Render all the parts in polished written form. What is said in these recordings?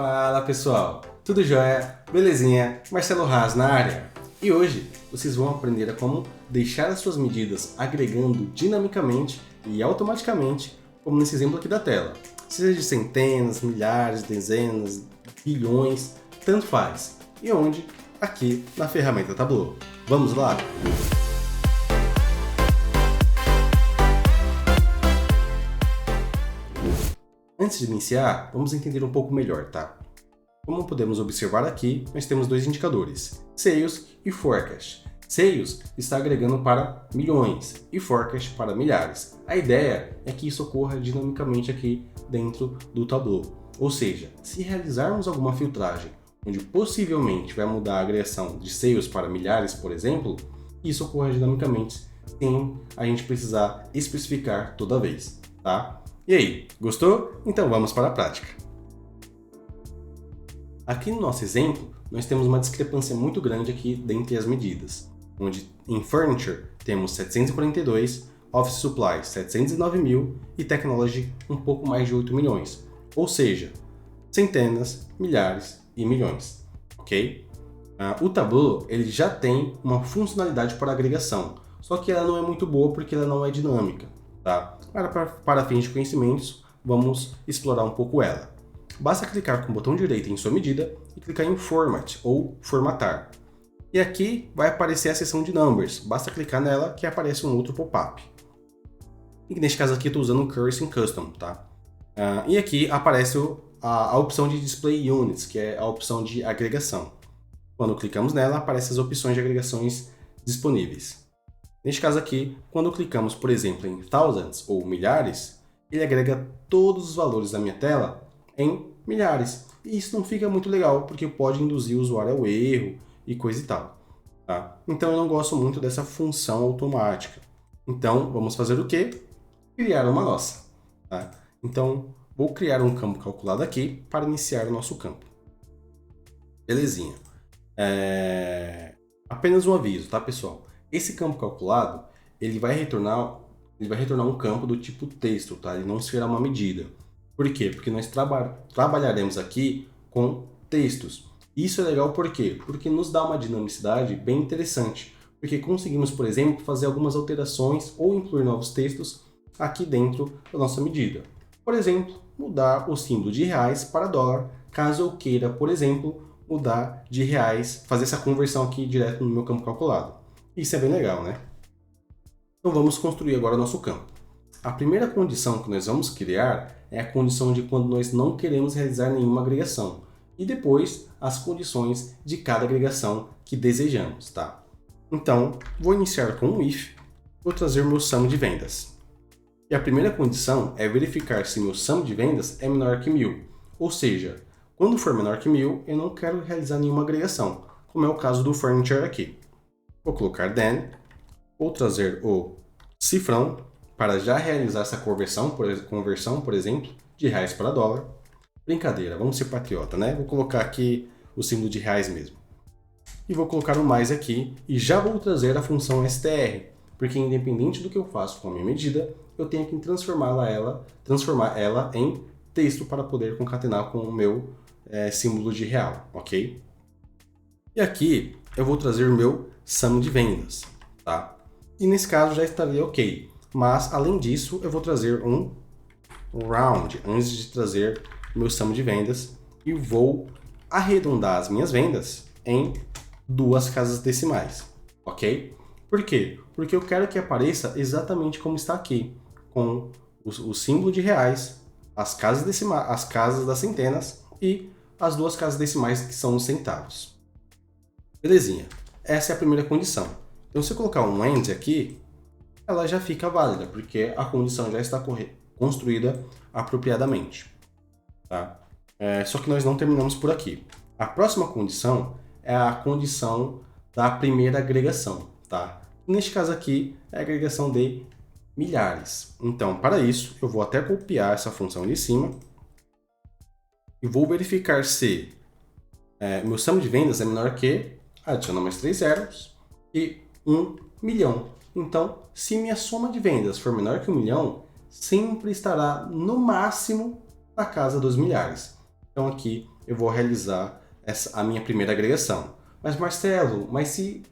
Fala pessoal, tudo jóia? Belezinha? Marcelo Haas na área. E hoje vocês vão aprender a como deixar as suas medidas agregando dinamicamente e automaticamente, como nesse exemplo aqui da tela. Seja de centenas, milhares, dezenas, bilhões, tanto faz. E onde? Aqui na ferramenta Tableau. Vamos lá? Antes de iniciar, vamos entender um pouco melhor, tá? Como podemos observar aqui, nós temos dois indicadores, Sales e Forecast. Sales está agregando para milhões e Forecast para milhares. A ideia é que isso ocorra dinamicamente aqui dentro do Tableau. Ou seja, se realizarmos alguma filtragem, onde possivelmente vai mudar a agregação de Sales para milhares, por exemplo, isso ocorra dinamicamente sem a gente precisar especificar toda vez, tá? E aí, gostou? Então vamos para a prática. Aqui no nosso exemplo, nós temos uma discrepância muito grande aqui dentre as medidas, onde em Furniture temos 742, Office Supplies 709 mil e Technology um pouco mais de 8 milhões, ou seja, centenas, milhares e milhões, ok? O Tableau ele já tem uma funcionalidade para agregação, só que ela não é muito boa porque ela não é dinâmica. Tá? Para fins de conhecimentos, vamos explorar um pouco ela. Basta clicar com o botão direito em sua medida e clicar em Format ou Formatar. E aqui vai aparecer a seção de Numbers, basta clicar nela que aparece um outro pop-up. E neste caso aqui eu estou usando o Cursor Custom. Tá? E aqui aparece a opção de Display Units, que é a opção de agregação. Quando clicamos nela, aparecem as opções de agregações disponíveis. Neste caso aqui, quando clicamos, por exemplo, em thousands ou milhares, ele agrega todos os valores da minha tela em milhares. E isso não fica muito legal, porque pode induzir o usuário ao erro e coisa e tal. Tá? Então eu não gosto muito dessa função automática. Então vamos fazer o quê? Criar uma nossa. Tá? Então vou criar um campo calculado aqui para iniciar o nosso campo. Belezinha. Apenas um aviso, tá pessoal? Esse campo calculado, ele vai retornar um campo do tipo texto, tá? Ele não será uma medida. Por quê? Porque nós trabalharemos aqui com textos. Isso é legal por quê? Porque nos dá uma dinamicidade bem interessante. Porque conseguimos, por exemplo, fazer algumas alterações ou incluir novos textos aqui dentro da nossa medida. Por exemplo, mudar o símbolo de reais para dólar, caso eu queira, por exemplo, mudar de reais, fazer essa conversão aqui direto no meu campo calculado. Isso é bem legal, né? Então vamos construir agora o nosso campo. A primeira condição que nós vamos criar é a condição de quando nós não queremos realizar nenhuma agregação. E depois as condições de cada agregação que desejamos, tá? Então, vou iniciar com um if, vou trazer meu sum de vendas. E a primeira condição é verificar se meu sum de vendas é menor que 1000. Ou seja, quando for menor que 1000, eu não quero realizar nenhuma agregação, como é o caso do Furniture aqui. Vou colocar then, vou trazer o cifrão para já realizar essa conversão, por exemplo, de reais para dólar. Brincadeira, vamos ser patriota, né? Vou colocar aqui o símbolo de reais mesmo. E vou colocar o mais aqui e já vou trazer a função str, porque independente do que eu faço com a minha medida, eu tenho que transformar ela em texto para poder concatenar com o meu símbolo de real, ok? E aqui eu vou trazer o meu sum de vendas, tá? E nesse caso já estaria ok, mas além disso eu vou trazer um round antes de trazer o meu sum de vendas e vou arredondar as minhas vendas em 2 casas decimais, ok? Por quê? Porque eu quero que apareça exatamente como está aqui, com o símbolo de reais, as casas das centenas e as 2 casas decimais que são os centavos. Belezinha. Essa é a primeira condição. Então, se eu colocar um AND aqui, ela já fica válida, porque a condição já está construída apropriadamente. Tá? Só que nós não terminamos por aqui. A próxima condição é a condição da primeira agregação. Tá? Neste caso aqui, é a agregação de milhares. Então, para isso, eu vou até copiar essa função ali em cima e vou verificar se meu sum de vendas é menor que, adiciona mais 3 zeros, e 1 milhão. Então, se minha soma de vendas for menor que 1 milhão, sempre estará no máximo na casa dos milhares. Então aqui eu vou realizar a minha primeira agregação. Mas Marcelo, mas se,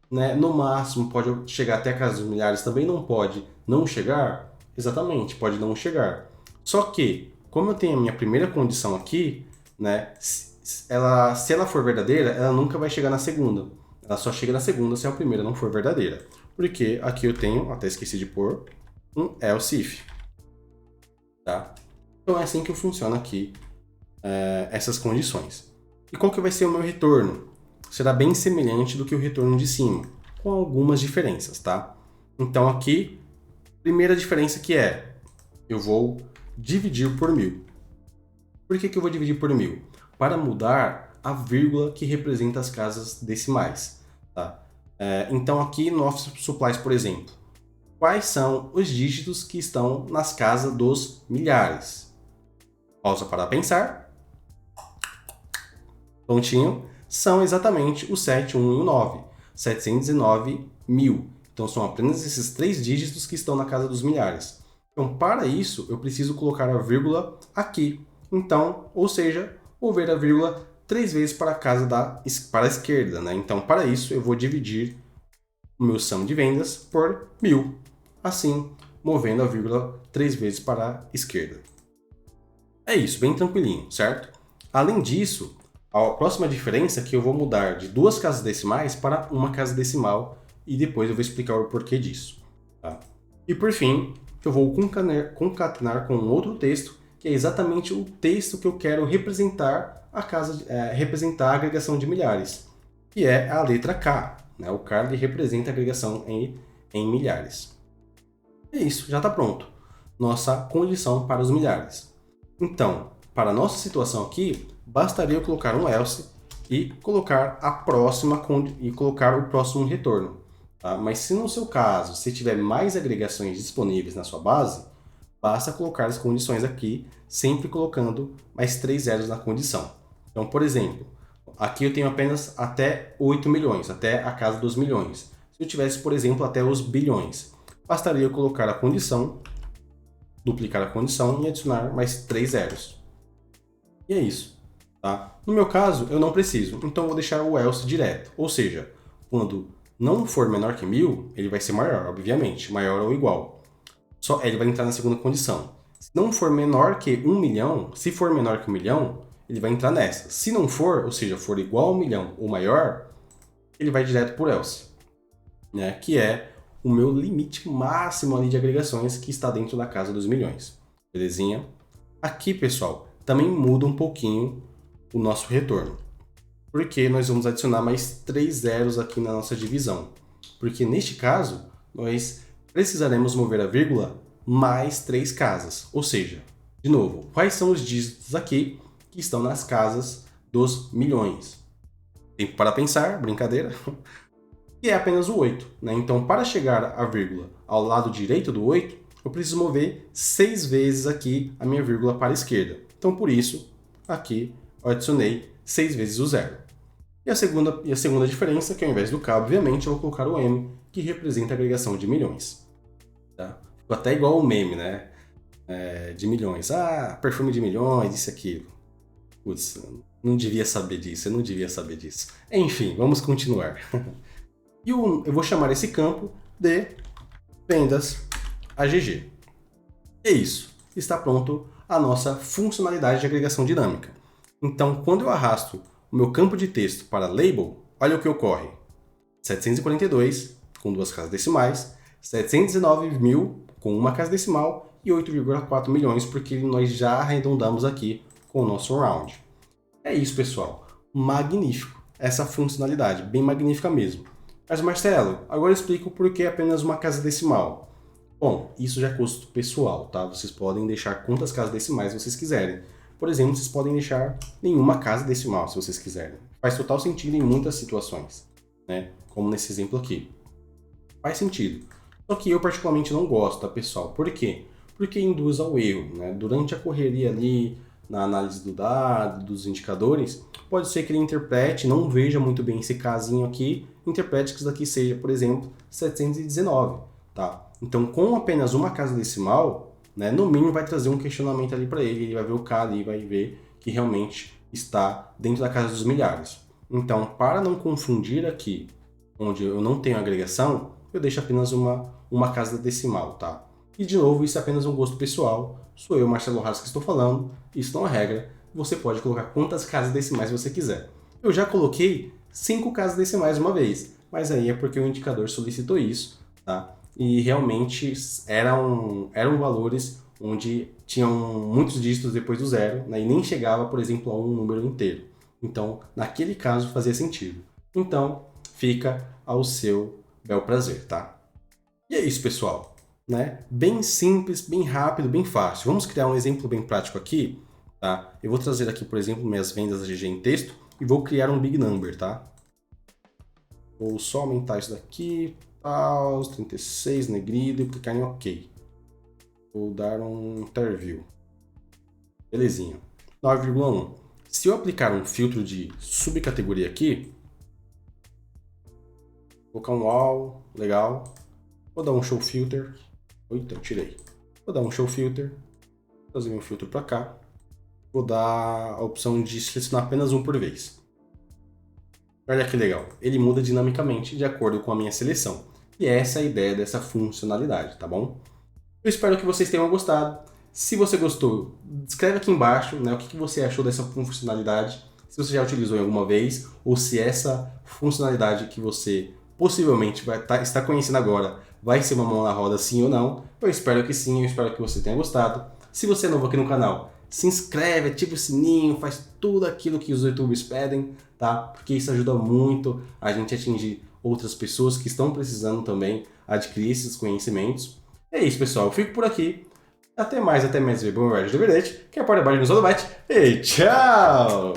né, no máximo pode chegar até a casa dos milhares, também não pode não chegar? Exatamente, pode não chegar. Só que, como eu tenho a minha primeira condição aqui, né, se ela for verdadeira, ela nunca vai chegar na segunda. Ela só chega na segunda se a primeira não for verdadeira. Porque aqui eu tenho, até esqueci de pôr, um else if. Tá? Então é assim que funciona aqui essas condições. E qual que vai ser o meu retorno? Será bem semelhante do que o retorno de cima, com algumas diferenças, tá? Então aqui, primeira diferença que é, eu vou dividir por 1000. Por que eu vou dividir por 1000? Para mudar a vírgula que representa as casas decimais, tá? Então aqui no Office Supplies, por exemplo, quais são os dígitos que estão nas casas dos milhares? Pausa para pensar. Pontinho. São exatamente o 7, 1 e o 9. 719 mil. Então são apenas esses 3 dígitos que estão na casa dos milhares. Então para isso eu preciso colocar a vírgula aqui. Então, ou seja, vou ver a vírgula 3 vezes para a esquerda, né? Então para isso eu vou dividir o meu sum de vendas por 1000. Assim, movendo a vírgula 3 vezes para a esquerda. É isso, bem tranquilinho, certo? Além disso, a próxima diferença é que eu vou mudar de 2 casas decimais para uma casa decimal e depois eu vou explicar o porquê disso. Tá? E por fim, eu vou concatenar com outro texto, que é exatamente o texto que eu quero representar representar a agregação de milhares, que é a letra K. Né? O K representa a agregação em milhares. É isso, já está pronto. Nossa condição para os milhares. Então, para a nossa situação aqui, bastaria eu colocar um else e colocar colocar o próximo retorno. Tá? Mas se no seu caso, se tiver mais agregações disponíveis na sua base, basta colocar as condições aqui, sempre colocando mais 3 zeros na condição. Então, por exemplo, aqui eu tenho apenas até 8 milhões, até a casa dos milhões. Se eu tivesse, por exemplo, até os bilhões, bastaria eu colocar a condição, duplicar a condição e adicionar mais 3 zeros. E é isso. Tá? No meu caso, eu não preciso, então eu vou deixar o else direto. Ou seja, quando não for menor que 1000, ele vai ser maior, obviamente, maior ou igual. Só ele vai entrar na segunda condição. Se não for menor que 1 milhão, se for menor que 1 milhão, ele vai entrar nessa. Se não for, ou seja, for igual a 1 milhão ou maior, ele vai direto por else, né? Que é o meu limite máximo ali de agregações que está dentro da casa dos milhões. Belezinha? Aqui, pessoal, também muda um pouquinho o nosso retorno. Porque nós vamos adicionar mais 3 zeros aqui na nossa divisão. Porque neste caso, nós precisaremos mover a vírgula mais 3 casas. Ou seja, de novo, quais são os dígitos aqui que estão nas casas dos milhões? Tempo para pensar, brincadeira. E é apenas o 8. Né? Então, para chegar à vírgula ao lado direito do 8, eu preciso mover 6 vezes aqui a minha vírgula para a esquerda. Então, por isso, aqui eu adicionei 6 vezes o zero. E a segunda diferença é que ao invés do K, obviamente, eu vou colocar o M, que representa a agregação de milhões. Tá? Ficou até igual o meme, né? De milhões. Ah, perfume de milhões, isso e aquilo. Putz, não devia saber disso, eu não devia saber disso. Enfim, vamos continuar. E eu vou chamar esse campo de vendas AGG. É isso. Está pronto a nossa funcionalidade de agregação dinâmica. Então, quando eu arrasto o meu campo de texto para label, olha o que ocorre. 742 com 2 casas decimais, 719 mil com uma casa decimal e 8,4 milhões, porque nós já arredondamos aqui com o nosso round. É isso, pessoal. Magnífico essa funcionalidade, bem magnífica mesmo. Mas Marcelo, agora eu explico por que apenas uma casa decimal. Bom, isso já é custo pessoal, tá? Vocês podem deixar quantas casas decimais vocês quiserem. Por exemplo, vocês podem deixar nenhuma casa decimal, se vocês quiserem. Faz total sentido em muitas situações, né? Como nesse exemplo aqui. Faz sentido. Só que eu particularmente não gosto, tá, pessoal? Por quê? Porque induz ao erro, né? Durante a correria ali, na análise do dado, dos indicadores, pode ser que ele interprete, não veja muito bem esse casinho aqui, interprete que isso daqui seja, por exemplo, 719, tá? Então, com apenas uma casa decimal, né, no mínimo vai trazer um questionamento ali para ele vai ver o K ali, vai ver que realmente está dentro da casa dos milhares. Então, para não confundir aqui, onde eu não tenho agregação, eu deixo apenas uma casa decimal, tá? E de novo, isso é apenas um gosto pessoal. Sou eu, Marcelo Haas, que estou falando. Isso não é regra. Você pode colocar quantas casas decimais você quiser. Eu já coloquei 5 casas decimais uma vez, mas aí é porque o indicador solicitou isso, tá? E realmente eram valores onde tinham muitos dígitos depois do zero, né? E nem chegava, por exemplo, a um número inteiro. Então, naquele caso, fazia sentido. Então, fica ao seu bel prazer, tá? E é isso, pessoal, né? Bem simples, bem rápido, bem fácil. Vamos criar um exemplo bem prático aqui, tá? Eu vou trazer aqui, por exemplo, minhas vendas da GG em texto e vou criar um big number, tá? Vou só aumentar isso daqui, os 36, negrido, e clicar em OK. Vou dar um interview. Belezinha. 9,1. Se eu aplicar um filtro de subcategoria aqui, vou colocar um all, legal. Vou dar um show filter. Eita, eu tirei. Vou dar um show filter. Trazer meu filtro para cá. Vou dar a opção de selecionar apenas um por vez. Olha que legal. Ele muda dinamicamente de acordo com a minha seleção. E essa é a ideia dessa funcionalidade, tá bom? Eu espero que vocês tenham gostado. Se você gostou, escreve aqui embaixo, né, o que você achou dessa funcionalidade. Se você já utilizou em alguma vez, ou se essa funcionalidade que você possivelmente está conhecendo agora vai ser uma mão na roda, sim ou não. Eu espero que sim, eu espero que você tenha gostado. Se você é novo aqui no canal, se inscreve, ativa o sininho, faz tudo aquilo que os YouTubers pedem, tá? Porque isso ajuda muito a gente a atingir outras pessoas que estão precisando também adquirir esses conhecimentos. É isso, pessoal. Eu fico por aqui. Até mais ver bom de verdade, que é para baixo no Solobate. E tchau!